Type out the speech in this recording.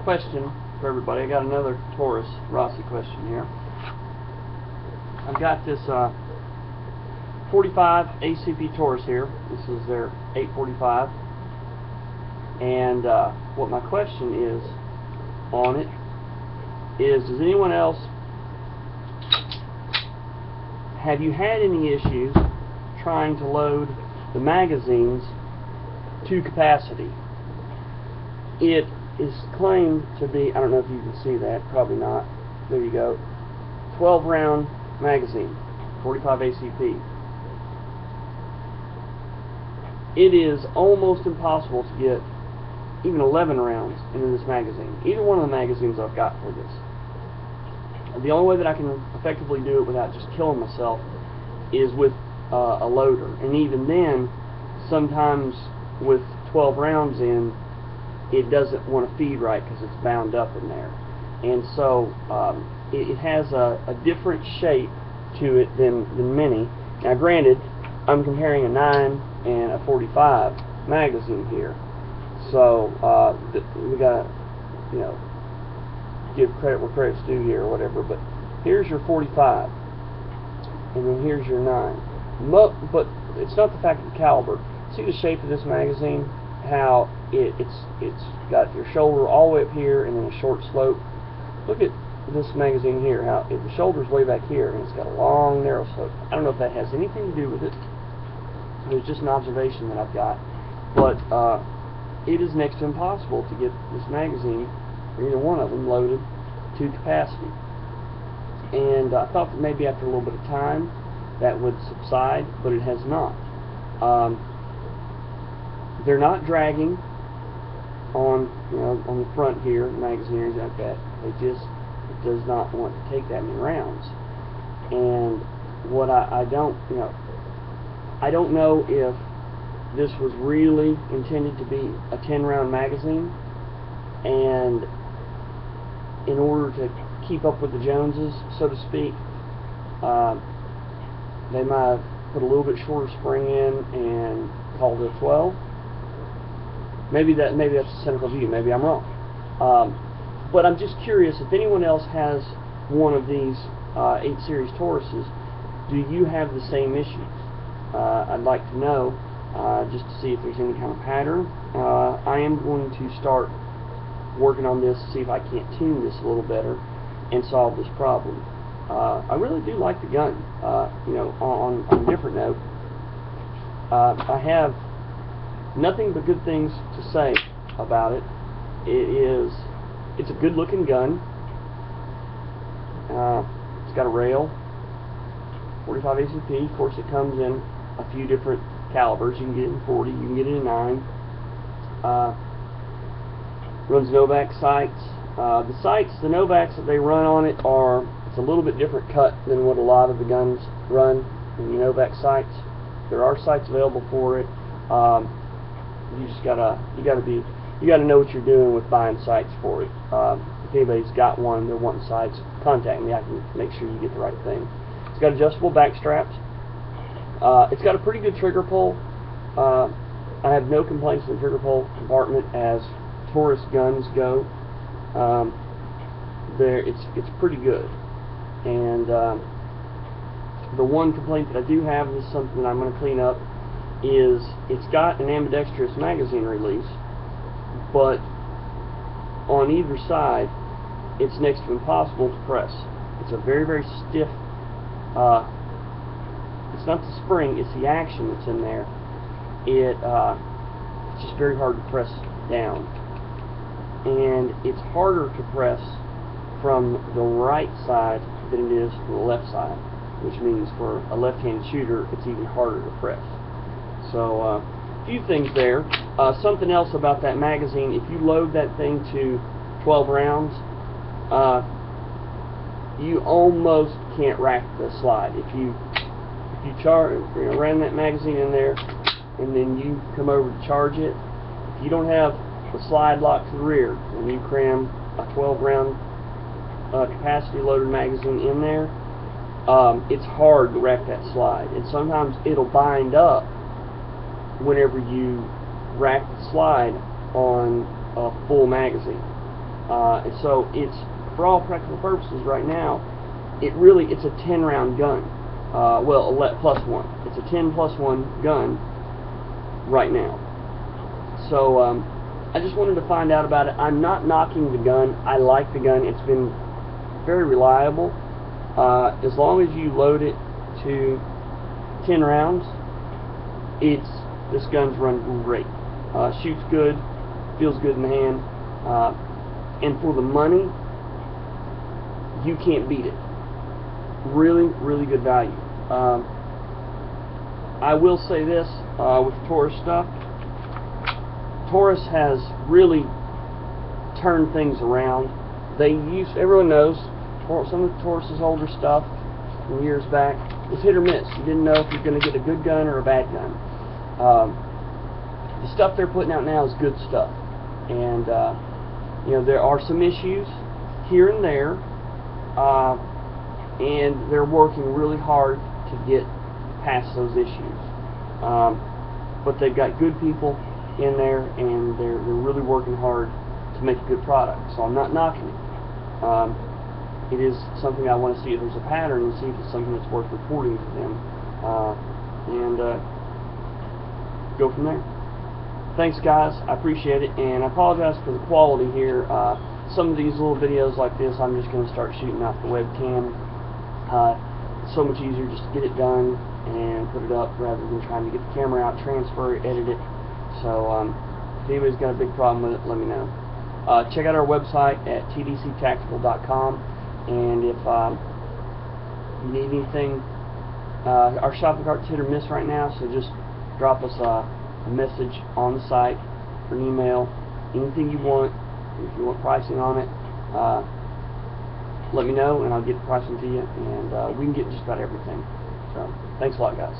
question for everybody. I got another Taurus Rossi question here. I've got this 45 ACP Taurus here. This is their 845. And what my question is on it is, does anyone else, have you had any issues trying to load the magazines to capacity? It is claimed to be, I don't know if you can see that, probably not, there you go, 12 round magazine, 45 ACP. It is almost impossible to get even 11 rounds into this magazine, either one of the magazines I've got for this. The only way that I can effectively do it without just killing myself is with a loader, and even then, sometimes with 12 rounds in, it doesn't want to feed right because it's bound up in there. And so it has a different shape to it than many. Now granted, I'm comparing a 9 and a 45 magazine here, so we gotta, you know, give credit where credit's due here or whatever. But here's your 45, and then here's your 9. But it's not the fact of the caliber. See the shape of this magazine, how it's got your shoulder all the way up here and then a short slope. Look at this magazine here, how the shoulder's way back here and it's got a long narrow slope. I don't know if that has anything to do with it. It's just an observation that I've got. But it is next to impossible to get this magazine, or either one of them, loaded to capacity. And I thought that maybe after a little bit of time that would subside, but it has not. They're not dragging on, you know, on the front here, the magazine or anything like that. It does not want to take that many rounds. And what I don't, you know, I don't know if this was really intended to be a 10-round magazine, and in order to keep up with the Joneses, so to speak, they might have put a little bit shorter spring in and called it a 12. Maybe that's a cynical view. Maybe I'm wrong. But I'm just curious if anyone else has one of these 8 Series Tauruses. Do you have the same issues? I'd like to know, just to see if there's any kind of pattern. I am going to start working on this to see if I can't tune this a little better and solve this problem. I really do like the gun. You know, on a different note, I have nothing but good things to say about it. It's a good looking gun. It's got a rail, 45 ACP. Of course, it comes in a few different calibers. You can get it in 40, you can get it in 9. Runs Novak sights. The sights, the Novaks that they run on it it's a little bit different cut than what a lot of the guns run in the Novak sights. There are sights available for it. You gotta know what you're doing with buying sights for it. If anybody's got one, they're wanting sights, contact me. I can make sure you get the right thing. It's got adjustable back straps. It's got a pretty good trigger pull. I have no complaints in the trigger pull compartment as Taurus guns go. It's pretty good. And the one complaint that I do have, and this is something that I'm going to clean up, is it's got an ambidextrous magazine release, but on either side it's next to impossible to press. It's a very, very stiff, it's not the spring, it's the action that's in there. It's just very hard to press down, and it's harder to press from the right side than it is from the left side, which means for a left-handed shooter it's even harder to press. So a few things there. Something else about that magazine: if you load that thing to 12 rounds, you almost can't rack the slide. If you ran that magazine in there and then you come over to charge it, if you don't have the slide lock to the rear and you cram a 12 round capacity loaded magazine in there, it's hard to rack that slide, and sometimes it'll bind up whenever you rack the slide on a full magazine. And so it's, for all practical purposes right now, it's a 10 round gun. Well, plus one. It's a 10 plus 1 gun right now. So I just wanted to find out about it. I'm not knocking the gun. I like the gun. It's been very reliable. As long as you load it to 10 rounds, this gun's run great. Shoots good, feels good in the hand, and for the money, you can't beat it. Really, really good value. I will say this with Taurus stuff. Taurus has really turned things around. Everyone knows some of Taurus's older stuff from years back was hit or miss. You didn't know if you're going to get a good gun or a bad gun. The stuff they're putting out now is good stuff, and you know, there are some issues here and there, and they're working really hard to get past those issues. But they've got good people in there, and they're really working hard to make a good product. So I'm not knocking it. It is something I want to see if there's a pattern and see if it's something that's worth reporting to them, and go from there. Thanks, guys. I appreciate it, and I apologize for the quality here. Some of these little videos like this, I'm just going to start shooting off the webcam. It's so much easier just to get it done and put it up rather than trying to get the camera out, transfer it, edit it. So if anybody's got a big problem with it, let me know. Check out our website at TDCtactical.com, and if you need anything, our shopping cart's hit or miss right now, so just drop us a message on the site or an email, anything you want. If you want pricing on it, let me know and I'll get the pricing to you, and we can get just about everything. So thanks a lot, guys.